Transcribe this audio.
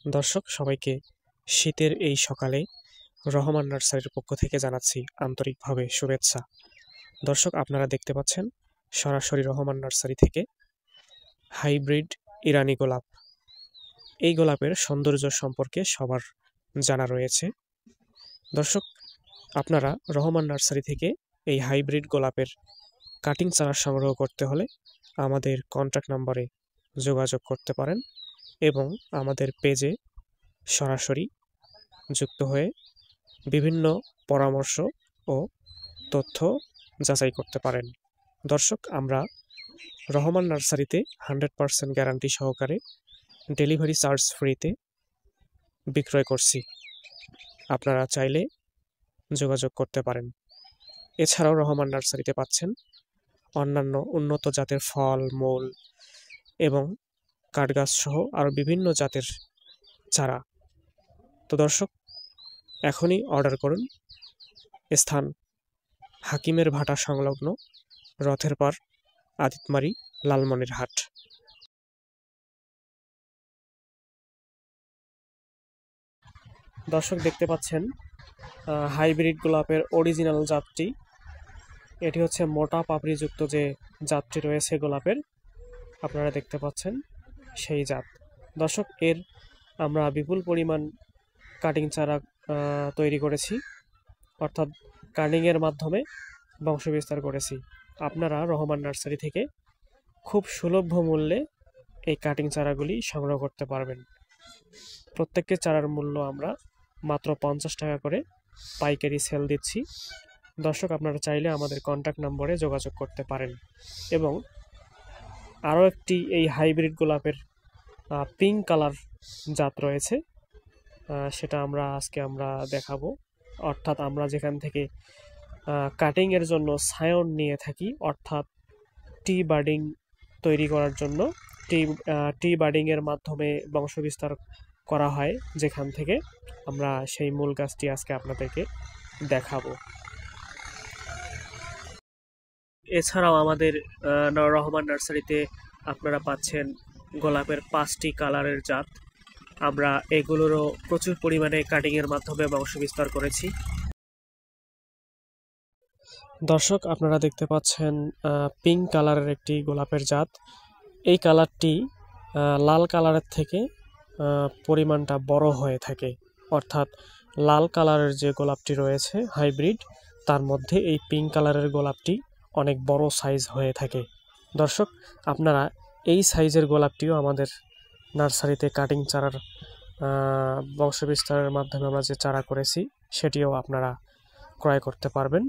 দর্শক সবাইকে শীতের এই সকালে রহমান নার্সারির পক্ষ থেকে জানাচ্ছি আন্তরিকভাবে শুভেচ্ছা। দর্শক আপনারা দেখতে পাচ্ছেন সরাসরি রহমান নার্সারি থেকে হাইব্রিড ইরানি গোলাপ। এই গোলাপের সৌন্দর্য সম্পর্কে সবার জানা রয়েছে। দর্শক আপনারা রহমান নার্সারি থেকে এই হাইব্রিড গোলাপের কাটিং চারা সংগ্রহ করতে হলে আমাদের কন্ট্যাক্ট নম্বরে যোগাযোগ করতে পারেন এবং আমাদের পেজে সরাসরি যুক্ত হয়ে বিভিন্ন পরামর্শ ও তথ্য যাচাই করতে পারেন। দর্শক আমরা রহমান নার্সারিতে 100% গ্যারান্টি সহকারে ডেলিভারি চার্জ ফ্রিতে বিক্রয় করছি, আপনারা চাইলে যোগাযোগ করতে পারেন। এছাড়াও রহমান নার্সারিতে পাচ্ছেন অন্যান্য উন্নত জাতের ফল, মূল এবং কাঠগাছ সহ আরও বিভিন্ন জাতের চারা। তো দর্শক এখনই অর্ডার করুন। স্থান হাকিমের ভাটা সংলগ্ন রথের পার, আদিতমারি, লালমনিরহাট। দর্শক দেখতে পাচ্ছেন হাইব্রিড গোলাপের অরিজিনাল জাতটি। এটি হচ্ছে মোটা পাপড়িযুক্ত যে জাতটি রয়েছে গোলাপের, আপনারা দেখতে পাচ্ছেন সেই জাত। দর্শক এর আমরা বিপুল পরিমাণ কাটিং চারা তৈরি করেছি, অর্থাৎ কাটিংয়ের মাধ্যমে বংশবিস্তার করেছি। আপনারা রহমান নার্সারি থেকে খুব সুলভ মূল্যে এই কাটিং চারাগুলি সংগ্রহ করতে পারবেন। প্রত্যেকটি চারার মূল্য আমরা মাত্র 50 টাকা করে পাইকারি সেল দিচ্ছি। দর্শক আপনারা চাইলে আমাদের কন্ট্যাক্ট নম্বরে যোগাযোগ করতে পারেন। এবং আরও একটি এই হাইব্রিড গোলাপের পিঙ্ক কালার জাত রয়েছে, সেটা আজকে আমরা দেখাবো। অর্থাৎ আমরা যেখান থেকে কাটিংয়ের জন্য সায়ন নিয়ে থাকি, অর্থাৎ টি বার্ডিং তৈরি করার জন্য টি বার্ডিংয়ের মাধ্যমে বংশবিস্তার করা হয়, যেখান থেকে আমরা সেই মূল গাছটি আজকে আপনাদেরকে দেখাবো। এছাড়াও আমাদের রহমান নার্সারিতে আপনারা পাচ্ছেন গোলাপের 5টি কালারের জাত। আমরা এগুলোরও প্রচুর পরিমাণে কাটিংয়ের মাধ্যমে বংশবিস্তার করেছি। দর্শক আপনারা দেখতে পাচ্ছেন পিঙ্ক কালারের একটি গোলাপের জাত। এই কালারটি লাল কালারের থেকে পরিমাণটা বড় হয়ে থাকে, অর্থাৎ লাল কালারের যে গোলাপটি রয়েছে হাইব্রিড, তার মধ্যে এই পিঙ্ক কালারের গোলাপটি অনেক বড় সাইজ হয়ে থাকে। দর্শক আপনারা এই সাইজের গোলাপটিও আমাদের নার্সারিতে কাটিং চারার বংশবিস্তারের মাধ্যমে আমরা যে চারা করেছি সেটিও আপনারা ক্রয় করতে পারবেন।